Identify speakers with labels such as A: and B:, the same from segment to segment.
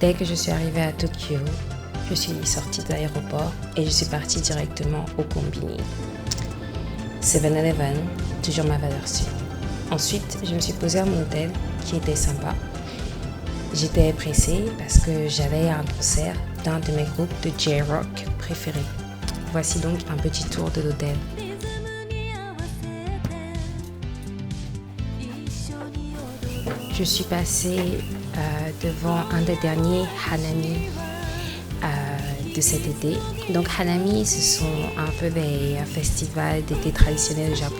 A: Dès que je suis arrivée à Tokyo, je suis sortie de l'aéroport et je suis partie directement au Combini. 7-Eleven, toujours ma valeur sûre. Ensuite, je me suis posée à mon hôtel qui était sympa. J'étais pressée parce que j'allais à un concert d'un de mes groupes de J-Rock préférés. Voici donc un petit tour de l'hôtel. Je suis passée devant un des derniers Hanami de cet été. Donc Hanami, ce sont un peu des festivals d'été traditionnels au Japon.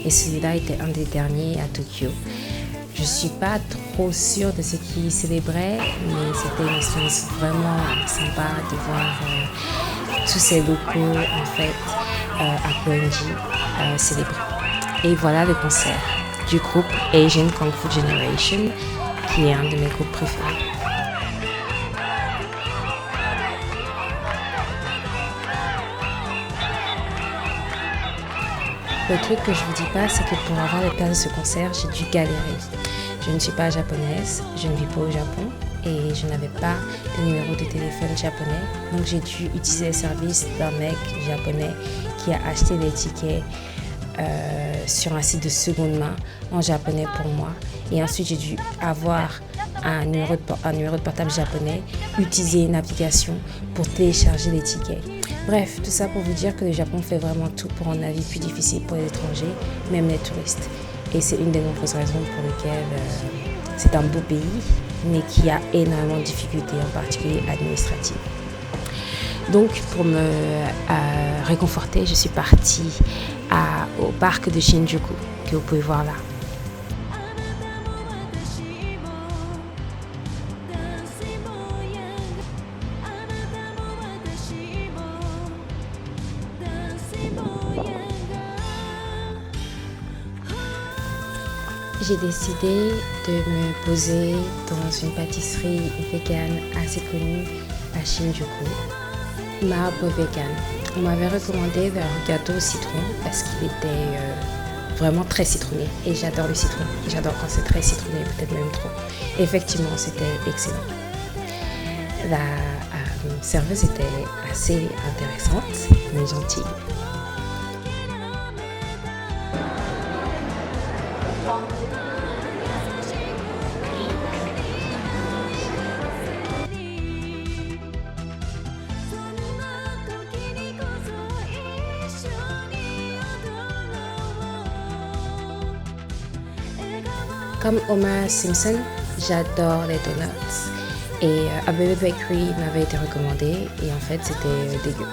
A: Et celui-là était un des derniers à Tokyo. Je ne suis pas trop sûre de ce qu'ils célébraient, mais c'était une expérience vraiment sympa de voir tous ces locaux en fait à Koenji célébrer. Et voilà le concert du groupe Asian Kung Fu Generation, qui est un de mes groupes préférés. Le truc que je vous dis pas, c'est que pour avoir les places de ce concert, j'ai dû galérer. Je ne suis pas japonaise, je ne vis pas au Japon et je n'avais pas de numéro de téléphone japonais. Donc j'ai dû utiliser le service d'un mec japonais qui a acheté des tickets sur un site de seconde main en japonais pour moi. Et ensuite j'ai dû avoir un numéro de portable japonais, utiliser une application pour télécharger les tickets. Bref, tout ça pour vous dire que le Japon fait vraiment tout pour rendre la vie plus difficile pour les étrangers, même les touristes. Et c'est une des nombreuses raisons pour lesquelles c'est un beau pays, mais qui a énormément de difficultés, en particulier administratives. Donc, pour me réconforter, je suis partie au parc de Shinjuku, que vous pouvez voir là. J'ai décidé de me poser dans une pâtisserie végane assez connue à Shinjuku, Marbre Vegan. On m'avait recommandé leur gâteau au citron parce qu'il était vraiment très citronné et j'adore le citron. J'adore quand c'est très citronné, peut-être même trop. Et effectivement, c'était excellent. La serveuse était assez intéressante, mais gentille. Comme Homer Simpson, j'adore les donuts. Et Abebe Bakery m'avait été recommandé et en fait c'était dégueu.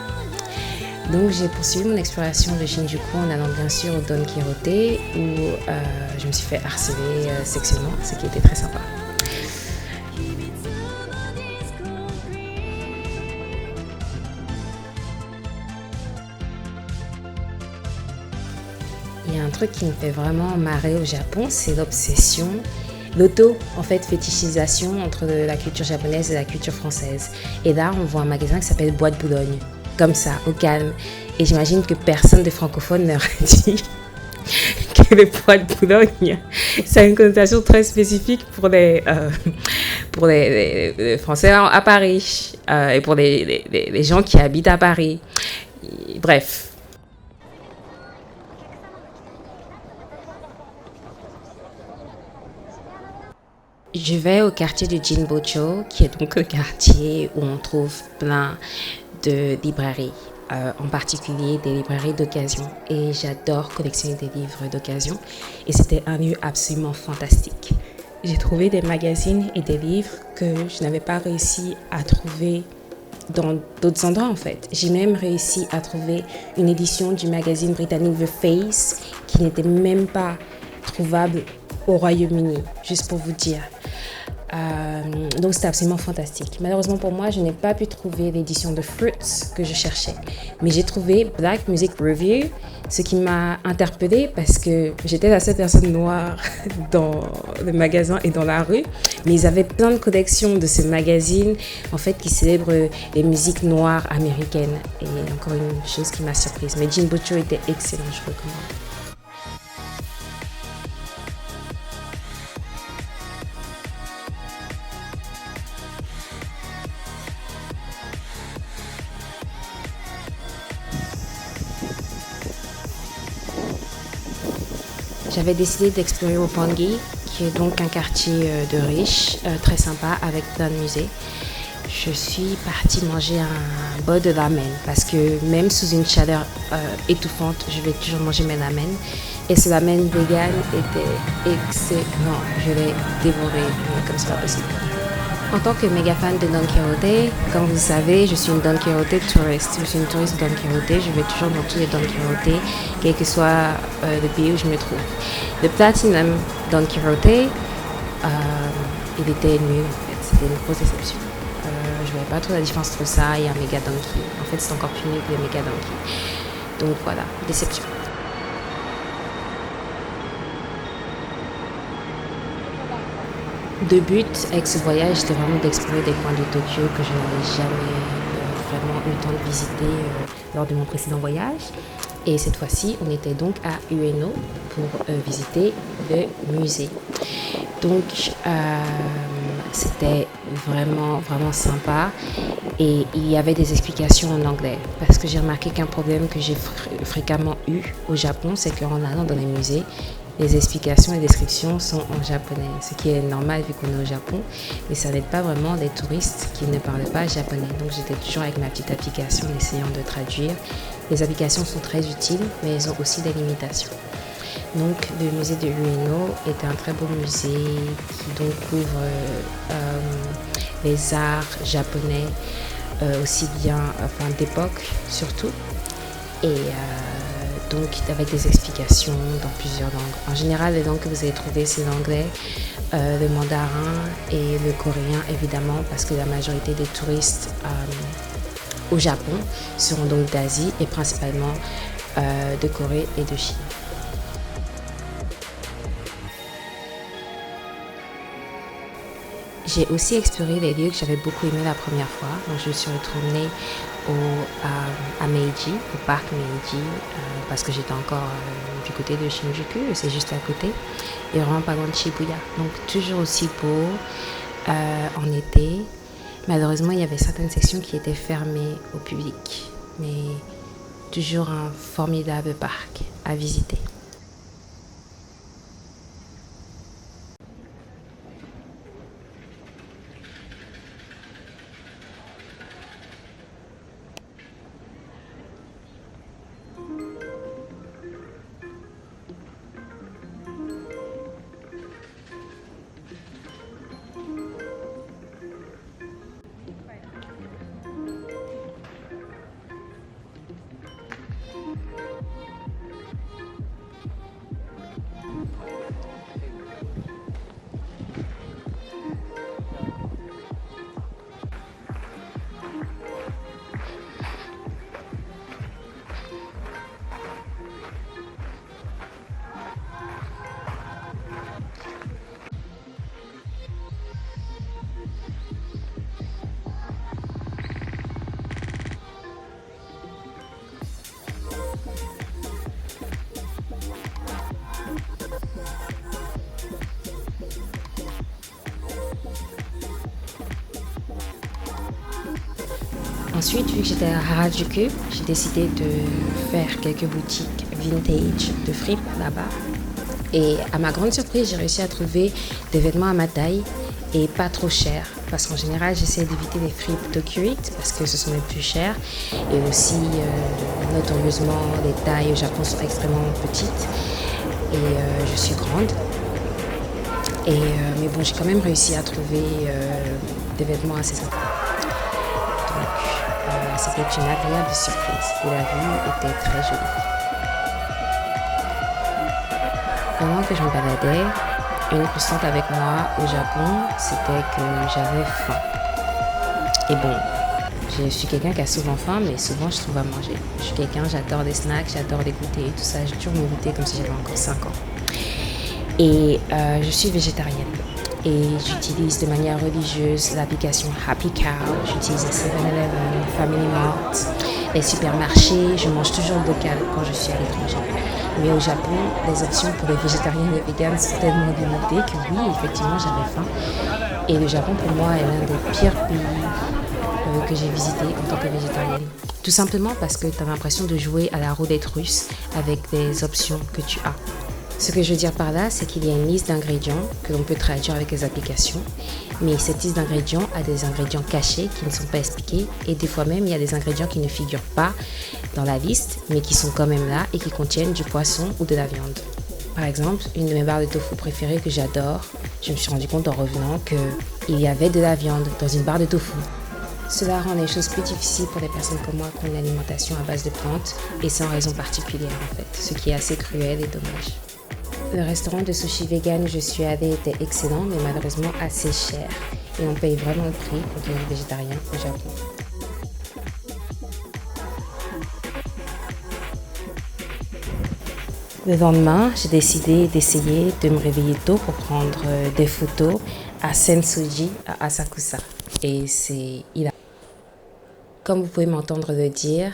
A: Donc j'ai poursuivi mon exploration de Shinjuku en allant bien sûr au Don Quirote où je me suis fait harceler sexuellement, ce qui était très sympa. Il y a un truc qui me fait vraiment marrer au Japon, c'est fétichisation entre la culture japonaise et la culture française. Et là, on voit un magasin qui s'appelle Boîte Boulogne, comme ça, au calme. Et j'imagine que personne de francophone n'aurait dit que le Boîte Boulogne, ça a une connotation très spécifique pour les Français à Paris et pour les gens qui habitent à Paris. Bref. Je vais au quartier de Jinbocho, qui est donc le quartier où on trouve plein de librairies, en particulier des librairies d'occasion. Et j'adore collectionner des livres d'occasion. Et c'était un lieu absolument fantastique. J'ai trouvé des magazines et des livres que je n'avais pas réussi à trouver dans d'autres endroits en fait. J'ai même réussi à trouver une édition du magazine britannique The Face qui n'était même pas trouvable au Royaume-Uni, juste pour vous dire. Donc c'était absolument fantastique. Malheureusement pour moi, je n'ai pas pu trouver l'édition de Fruits que je cherchais. Mais j'ai trouvé Black Music Review, ce qui m'a interpellée parce que j'étais la seule personne noire dans le magasin et dans la rue. Mais ils avaient plein de collections de ce magazine en fait, qui célèbrent les musiques noires américaines. Et encore une chose qui m'a surprise. Mais Jinbocho était excellent, je recommande. j'avais décidé d'explorer Roppongi, qui est donc un quartier de riches, très sympa, avec plein de musées. Je suis partie manger un bol de ramen parce que même sous une chaleur étouffante, je vais toujours manger mes ramen. Et ce ramen vegan était excellent. Je l'ai dévoré comme c'est pas possible. En tant que méga fan de Don Quijote, comme vous le savez, je suis une Don Quijote touriste. Je suis une touriste Don Quijote. Je vais toujours dans tous les Don Quijote, quel que soit le pays où je me trouve. Le Platinum Don Quijote, il était nul en fait. C'était une grosse déception. Je voyais pas trop la différence entre ça et un méga donkey. En fait, c'est encore plus nul que le méga donkey. Donc voilà, déception. Le but avec ce voyage, c'était vraiment d'explorer des coins de Tokyo que je n'avais jamais vraiment eu le temps de visiter lors de mon précédent voyage. Et cette fois-ci, on était donc à Ueno pour visiter le musée. Donc, c'était vraiment, vraiment sympa. Et il y avait des explications en anglais. Parce que j'ai remarqué qu'un problème que j'ai fréquemment eu au Japon, c'est qu'en allant dans les musées, les explications et descriptions sont en japonais, ce qui est normal vu qu'on est au Japon, mais ça n'aide pas vraiment des touristes qui ne parlent pas japonais. Donc j'étais toujours avec ma petite application en essayant de traduire. Les applications sont très utiles, mais elles ont aussi des limitations. Donc le musée de Ueno est un très beau musée qui donc couvre les arts japonais, aussi bien d'époque surtout. Et donc avec des explications dans plusieurs langues. En général, les langues que vous allez trouver, c'est l'anglais, le mandarin et le coréen, évidemment, parce que la majorité des touristes au Japon seront donc d'Asie et principalement de Corée et de Chine. J'ai aussi exploré les lieux que j'avais beaucoup aimés la première fois. Donc je suis retournée à Meiji, au parc Meiji, parce que j'étais encore du côté de Shinjuku, c'est juste à côté, et vraiment pas loin de Shibuya. Donc toujours aussi beau en été. Malheureusement, il y avait certaines sections qui étaient fermées au public, mais toujours un formidable parc à visiter. Ensuite, vu que j'étais à Harajuku, j'ai décidé de faire quelques boutiques vintage de fripes là-bas. Et à ma grande surprise, j'ai réussi à trouver des vêtements à ma taille et pas trop chers. Parce qu'en général, j'essaie d'éviter les fripes Tokyoite parce que ce sont les plus chers. Et aussi, notorieusement, les tailles au Japon sont extrêmement petites. Et je suis grande. Mais bon, j'ai quand même réussi à trouver des vêtements assez sympas. C'était une agréable surprise et la vue était très jolie. Pendant que je me baladais, une constante avec moi au Japon, c'était que j'avais faim. Et bon, je suis quelqu'un qui a souvent faim, mais souvent je trouve à manger. Je suis quelqu'un, j'adore les snacks, j'adore les goûter, tout ça. J'ai toujours me goûter comme si j'avais encore 5 ans. Et je suis végétarienne. Et j'utilise de manière religieuse l'application Happy Cow, j'utilise les 7-Eleven, Family Mart, les supermarchés, je mange toujours local quand je suis à l'étranger. Mais au Japon, les options pour les végétariens et les véganes sont tellement limitées que oui, effectivement, j'avais faim. Et le Japon, pour moi, est l'un des pires pays que j'ai visité en tant que végétarienne. Tout simplement parce que tu as l'impression de jouer à la roulette russe avec les options que tu as. Ce que je veux dire par là, c'est qu'il y a une liste d'ingrédients que l'on peut traduire avec les applications, mais cette liste d'ingrédients a des ingrédients cachés qui ne sont pas expliqués et des fois même il y a des ingrédients qui ne figurent pas dans la liste mais qui sont quand même là et qui contiennent du poisson ou de la viande. Par exemple, une de mes barres de tofu préférées que j'adore, je me suis rendu compte en revenant qu'il y avait de la viande dans une barre de tofu. Cela rend les choses plus difficiles pour les personnes comme moi qui ont une alimentation à base de plantes et sans raison particulière en fait, ce qui est assez cruel et dommage. Le restaurant de sushi vegan où je suis allée était excellent mais malheureusement assez cher et on paye vraiment le prix pour devenir végétarien au Japon. Le lendemain, j'ai décidé d'essayer de me réveiller tôt pour prendre des photos à Sensoji à Asakusa et c'est hilarant. Comme vous pouvez m'entendre le dire,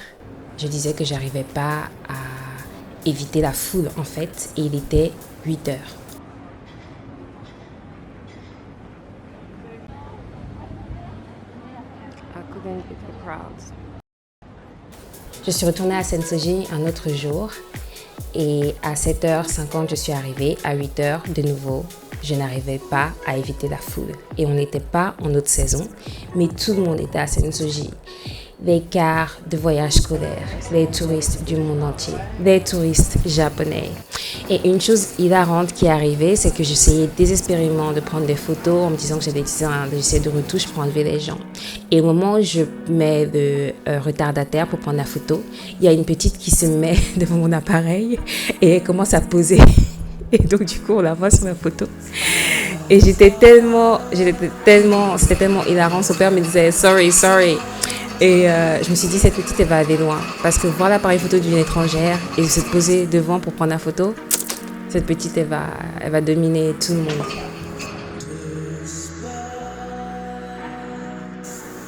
A: je disais que j'arrivais pas à éviter la foule en fait et il était 8 heures. Je suis retournée à Sensoji un autre jour et à 7h50 je suis arrivée, à 8h de nouveau. Je n'arrivais pas à éviter la foule et on n'était pas en haute saison, mais tout le monde était à Sensoji. Les cars de voyage scolaires, les touristes du monde entier, les touristes japonais. Et une chose hilarante qui est arrivée, c'est que j'essayais désespérément de prendre des photos en me disant que j'allais utiliser un logiciel de retouche pour enlever les gens. Et au moment où je mets le retardataire pour prendre la photo, il y a une petite qui se met devant mon appareil et elle commence à poser. Et donc du coup, on la voit sur la photo. Et c'était tellement hilarant. Son père me disait sorry. Et je me suis dit, cette petite, elle va aller loin. Parce que voir l'appareil photo d'une étrangère et se poser devant pour prendre la photo, cette petite, elle va dominer tout le monde.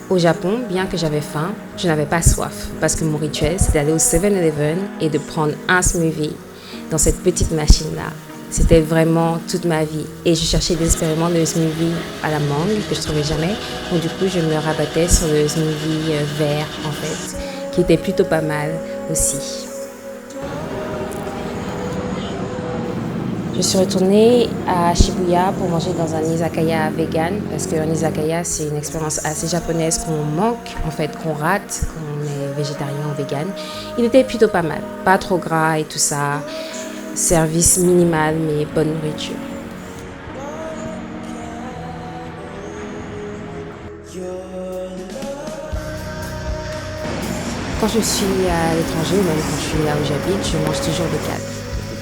A: Au Japon, bien que j'avais faim, je n'avais pas soif. Parce que mon rituel, c'est d'aller au 7-Eleven et de prendre un smoothie dans cette petite machine-là. C'était vraiment toute ma vie. Et je cherchais désespérément le smoothie à la mangue que je ne trouvais jamais. Donc du coup, je me rabattais sur le smoothie vert, en fait, qui était plutôt pas mal aussi. Je suis retournée à Shibuya pour manger dans un izakaya vegan parce qu'un izakaya, c'est une expérience assez japonaise qu'on manque, en fait, qu'on rate quand on est végétarien ou vegan. Il était plutôt pas mal, pas trop gras et tout ça. Service minimal mais bonne nourriture. Quand je suis à l'étranger, même quand je suis là où j'habite, je mange toujours local.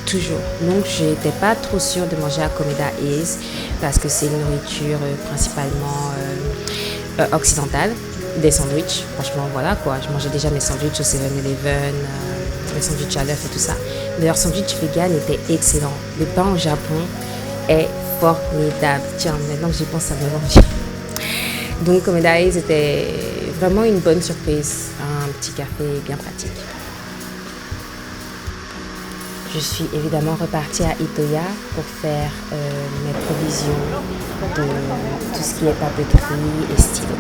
A: Toujours. Donc je n'étais pas trop sûre de manger à Komeda Ease parce que c'est une nourriture principalement occidentale. Des sandwichs, franchement voilà quoi. Je mangeais déjà mes sandwichs au 7-Eleven, mes sandwichs à l'œuf et tout ça. Mais leur sandwich vegan était excellent. Le pain au Japon est formidable. Tiens, maintenant que j'y pense, ça me revient. Donc Komeda Ease était vraiment une bonne surprise. Un petit café bien pratique. Je suis évidemment repartie à Itoya pour faire mes provisions de tout ce qui est papeterie et stylo.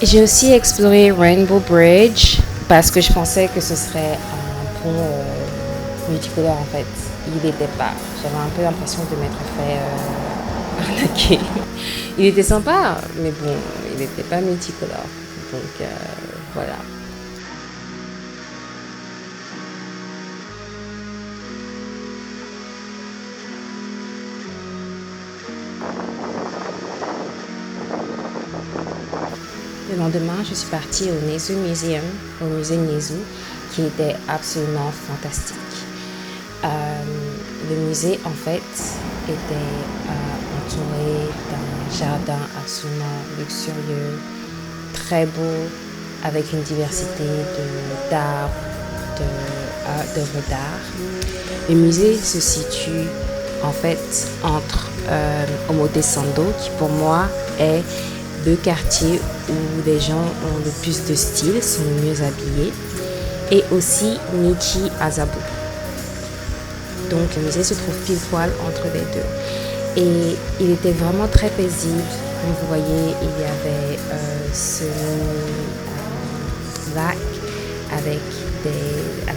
A: J'ai aussi exploré Rainbow Bridge parce que je pensais que ce serait un pont multicolore en fait. Il n'était pas. J'avais un peu l'impression de m'être fait arnaquer. Il était sympa, mais bon, il n'était pas multicolore. Donc voilà. Le lendemain, je suis partie au Nezu Museum, au musée Nezu, qui était absolument fantastique. Le musée, en fait, était entouré d'un jardin absolument luxurieux, très beau, avec une diversité d'arbres, d'œuvres d'art. Le musée se situe, en fait, entre Omotesando, qui pour moi est le quartier où les gens ont le plus de style, sont le mieux habillés. et aussi Nichi Azabu. Donc le musée se trouve pile poil entre les deux. Et il était vraiment très paisible. Comme vous voyez, il y avait ce lac avec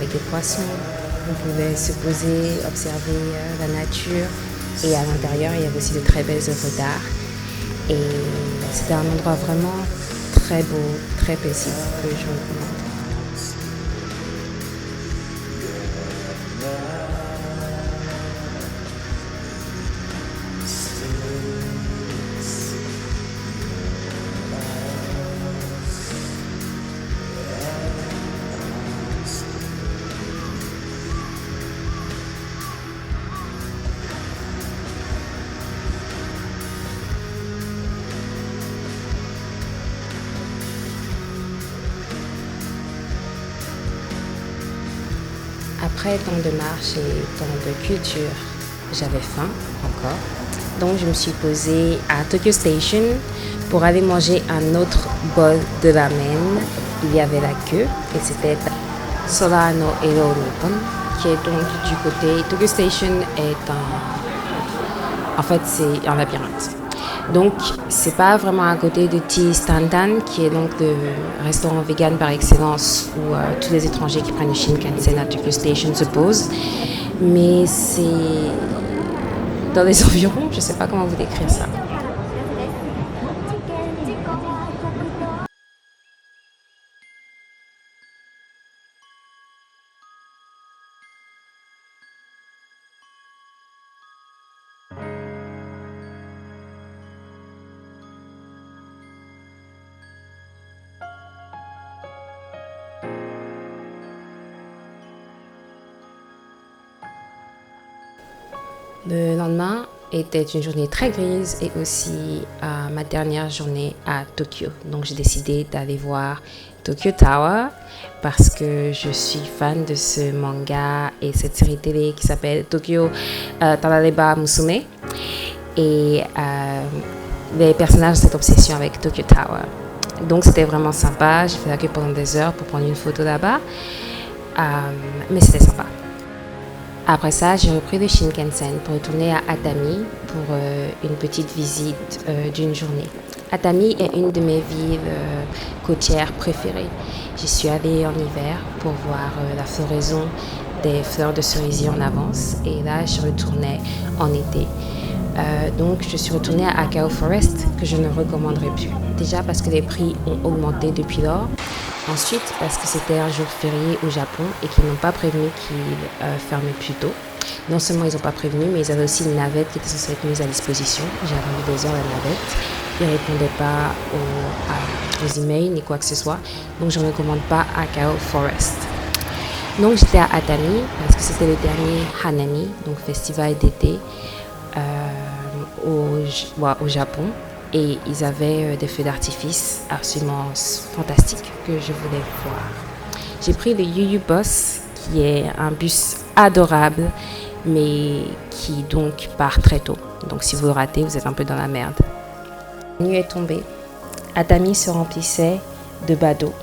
A: des poissons. On pouvait se poser, observer la nature. Et à l'intérieur, il y avait aussi de très belles œuvres d'art. Et c'était un endroit vraiment très beau, très paisible que je recommande. Après tant de marches et tant de culture, j'avais faim encore. Donc je me suis posée à Tokyo Station pour aller manger un autre bol de ramen. Il y avait la queue et c'était Sora no Ero Nippon, qui est donc du côté. Tokyo Station est c'est un labyrinthe. Donc, c'est pas vraiment à côté de Tea Standan, qui est donc le restaurant vegan par excellence où tous les étrangers qui prennent le Shinkansen à Tokyo Station se posent. Mais c'est dans les environs, je sais pas comment vous décrire ça. Le lendemain était une journée très grise et aussi ma dernière journée à Tokyo. Donc j'ai décidé d'aller voir Tokyo Tower parce que je suis fan de ce manga et cette série télé qui s'appelle Tokyo Tarareba Musume. Et les personnages ont cette obsession avec Tokyo Tower. Donc c'était vraiment sympa. J'ai fait la queue pendant des heures pour prendre une photo là-bas. Mais c'était sympa. Après ça, j'ai repris le Shinkansen pour retourner à Atami pour une petite visite d'une journée. Atami est une de mes villes côtières préférées. J'y suis allée en hiver pour voir la floraison des fleurs de cerisier en avance et là, je retournais en été. Donc, je suis retournée à Akao Forest que je ne recommanderais plus. Déjà parce que les prix ont augmenté depuis lors. Ensuite, parce que c'était un jour férié au Japon et qu'ils n'ont pas prévenu qu'ils fermaient plus tôt. Non seulement ils n'ont pas prévenu, mais ils avaient aussi une navette qui était censée être mise à disposition. J'ai attendu des heures la navette. Ils ne répondaient pas aux emails ni quoi que ce soit. Donc je ne recommande pas Akao Forest. Donc j'étais à Atami parce que c'était le dernier Hanami, donc festival d'été au Japon. Et ils avaient des feux d'artifice absolument fantastiques que je voulais voir. J'ai pris le Yuyu Bus, qui est un bus adorable, mais qui donc part très tôt. Donc si vous le ratez, vous êtes un peu dans la merde. La nuit est tombée. Atami se remplissait de badauds,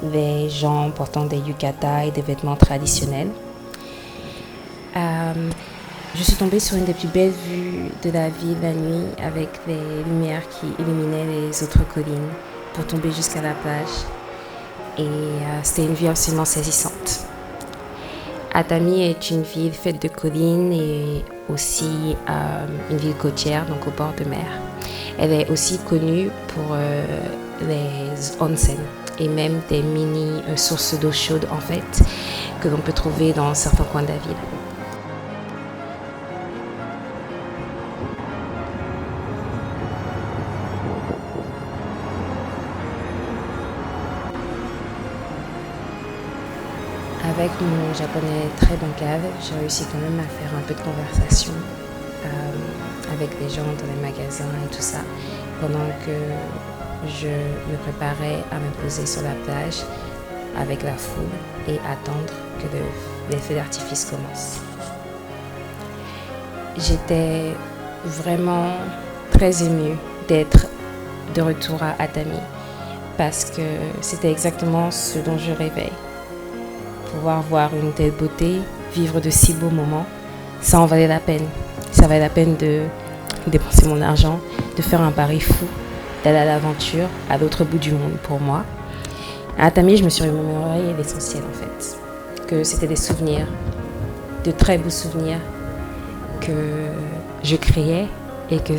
A: des gens portant des yukatas et des vêtements traditionnels. Je suis tombée sur une des plus belles vues de la ville la nuit avec les lumières qui illuminaient les autres collines pour tomber jusqu'à la plage. Et c'était une vue absolument saisissante. Atami est une ville faite de collines et aussi une ville côtière, donc au bord de mer. Elle est aussi connue pour les onsen et même des mini sources d'eau chaude en fait que l'on peut trouver dans certains coins de la ville. Avec mon japonais très bancal, j'ai réussi quand même à faire un peu de conversation avec les gens dans les magasins et tout ça, pendant que je me préparais à me poser sur la plage avec la foule et attendre que les feux d'artifice commencent. J'étais vraiment très émue d'être de retour à Atami parce que c'était exactement ce dont je rêvais. pouvoir voir une telle beauté, vivre de si beaux moments, ça en valait la peine. Ça valait la peine de dépenser mon argent, de faire un pari fou, d'aller à l'aventure à l'autre bout du monde pour moi. À Tamis, je me suis remémoré l'essentiel en fait, que c'était des souvenirs, de très beaux souvenirs que je créais et que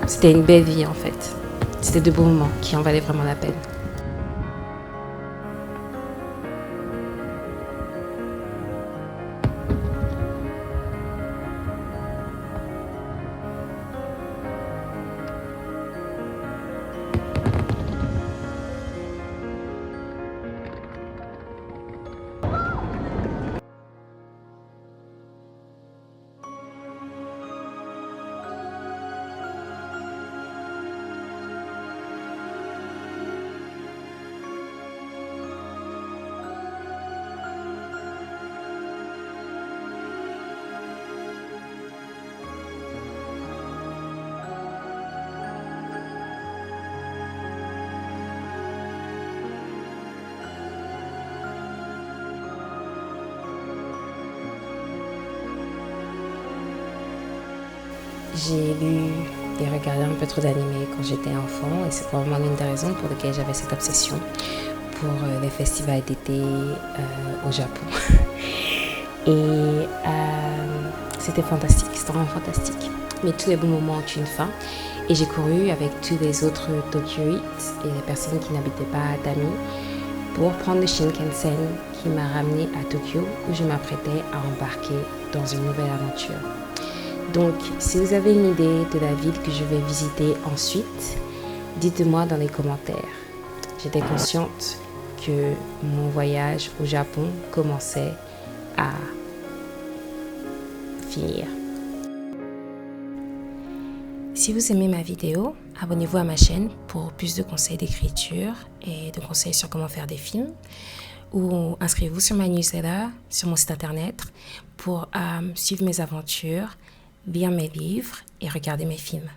A: c'était une belle vie en fait. C'était de beaux moments qui en valaient vraiment la peine. J'ai lu et regardé un peu trop d'animés quand j'étais enfant et c'est probablement l'une des raisons pour lesquelles j'avais cette obsession pour les festivals d'été au Japon. Et c'était fantastique, c'était vraiment fantastique. Mais tous les bons moments ont une fin et j'ai couru avec tous les autres Tokyoites et les personnes qui n'habitaient pas à Atami pour prendre le Shinkansen qui m'a ramené à Tokyo où je m'apprêtais à embarquer dans une nouvelle aventure. Donc, si vous avez une idée de la ville que je vais visiter ensuite, dites-moi dans les commentaires. J'étais consciente que mon voyage au Japon commençait à finir. Si vous aimez ma vidéo, abonnez-vous à ma chaîne pour plus de conseils d'écriture et de conseils sur comment faire des films. Ou inscrivez-vous sur ma newsletter, sur mon site internet pour suivre mes aventures, lire mes livres et regarder mes films.